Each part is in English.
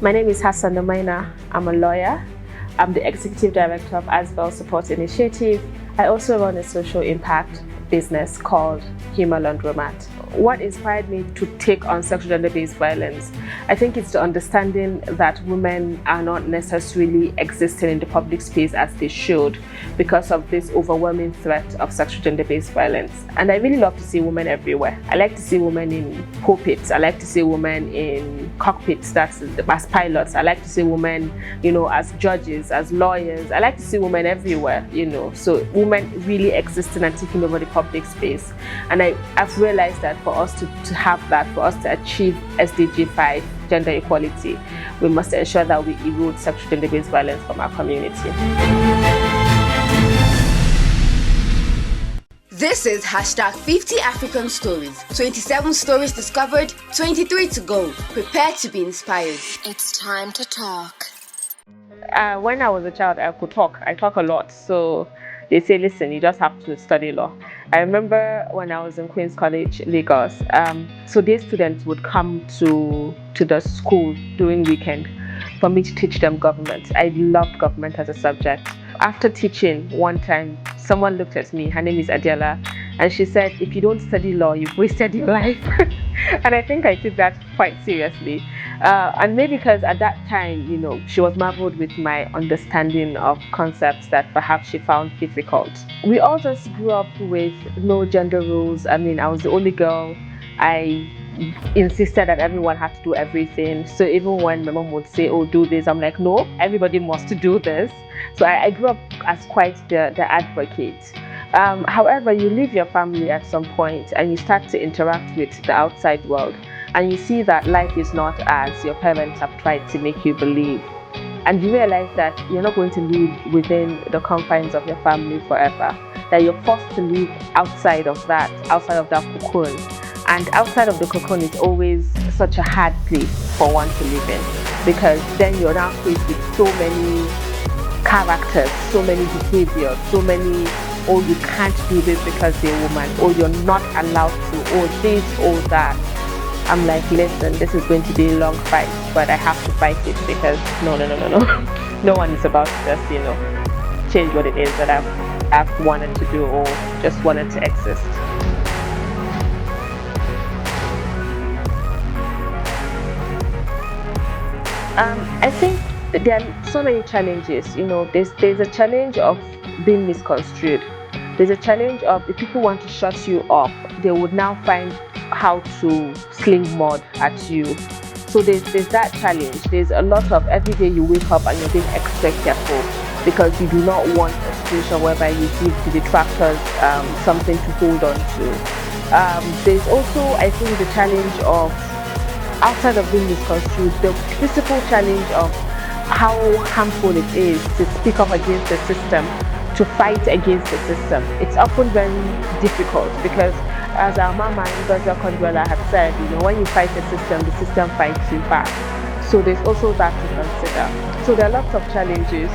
My name is Hassan Nomaina. I'm a lawyer. I'm the Executive Director of Asbel Support Initiative. I also run a social impact business called Huma Laundromat. What inspired me to take on sexual gender-based violence? I think it's the understanding that women are not necessarily existing in the public space as they should because of this overwhelming threat of sexual gender-based violence. And I really love to see women everywhere. I like to see women in pulpits. I like to see women in cockpits, that's as pilots. I like to see women, as judges, as lawyers. I like to see women everywhere, So women really existing and taking over the public space. And I've realized that for us to have that, for us to achieve SDG 5, gender equality, we must ensure that we erode sexual gender-based violence from our community. This is #50 African Stories. 27 stories discovered, 23 to go. Prepare to be inspired. It's time to talk. When I was a child, I could talk. I talk a lot. So they say, listen, you just have to study law. I remember when I was in Queen's College, Lagos, so these students would come to the school during weekend for me to teach them government. I loved government as a subject. After teaching one time, someone looked at me, her name is Adela, and she said, if you don't study law, you've wasted your life. And I think I took that quite seriously. And maybe because at that time, she was marveled with my understanding of concepts that perhaps she found difficult. We all just grew up with no gender rules. I mean, I was the only girl. I insisted that everyone had to do everything. So even when my mom would say, oh, do this, I'm like, no, everybody must do this. So I grew up as quite the advocate. However, you leave your family at some point and you start to interact with the outside world, and you see that life is not as your parents have tried to make you believe. And you realize that you're not going to live within the confines of your family forever, that you're forced to live outside of that cocoon. And outside of the cocoon is always such a hard place for one to live in, because then you're now faced with so many characters, so many behaviors, so many, oh, you can't do this because you're a woman, or you're not allowed to, or this, or that. I'm like, listen, this is going to be a long fight, but I have to fight it because no. No one is about to just, change what it is that I've wanted to do or just wanted to exist. I think there are so many challenges. There's a challenge of being misconstrued. There's a challenge of if people want to shut you up, they would now find how to sling mud at you. So there's that challenge. There's a lot of every day you wake up and you're being extra careful because you do not want a situation whereby you give the detractors something to hold on to. There's also, I think, the challenge of, outside of being misconstrued, the physical challenge of how harmful it is to speak up against the system, to fight against the system. It's often very difficult because, as our mama Ngozi Okonjo-Iweala had said, when you fight the system fights you back. So there's also that to consider. So there are lots of challenges.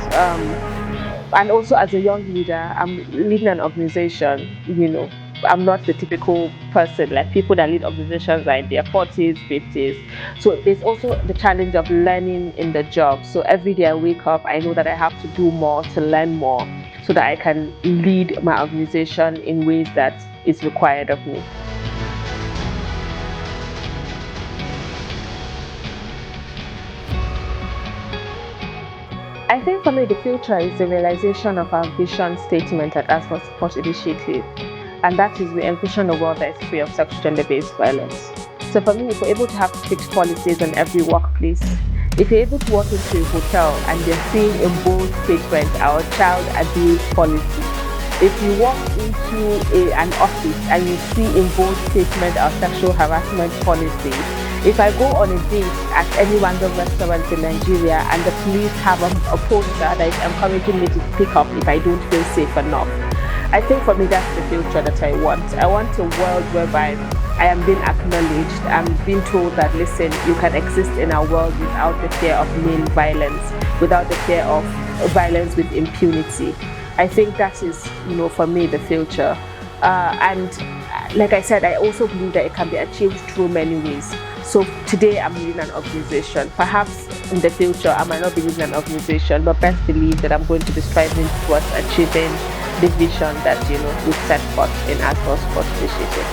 And also as a young leader, I'm leading an organization, I'm not the typical person, like people that lead organizations are in their 40s, 50s. So there's also the challenge of learning in the job. So every day I wake up, I know that I have to do more to learn more so that I can lead my organization in ways that is required of me. I think for me the future is the realization of our vision statement at Asbel Support Initiative. And that is we envision a world that is free of sexual gender-based violence. So for me, if we're able to have fixed policies in every workplace, if you're able to walk into a hotel and you're seeing in bold statement our child abuse policy, if you walk into an office and you see in bold statement our sexual harassment policy, if I go on a date at any random restaurant in Nigeria and the police have a poster that is encouraging me to speak up if I don't feel safe enough, I think for me that's the future that I want. I want a world whereby I am being acknowledged. I'm being told that, listen, you can exist in our world without the fear of male violence, without the fear of violence with impunity. I think that is, for me, the future. And like I said, I also believe that it can be achieved through many ways. So today I'm leading an organization. Perhaps in the future I might not be leading an organization, but best believe that I'm going to be striving towards achieving the vision that we set forth in Aswell Sports Initiative.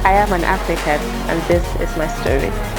I am an African, and this is my story.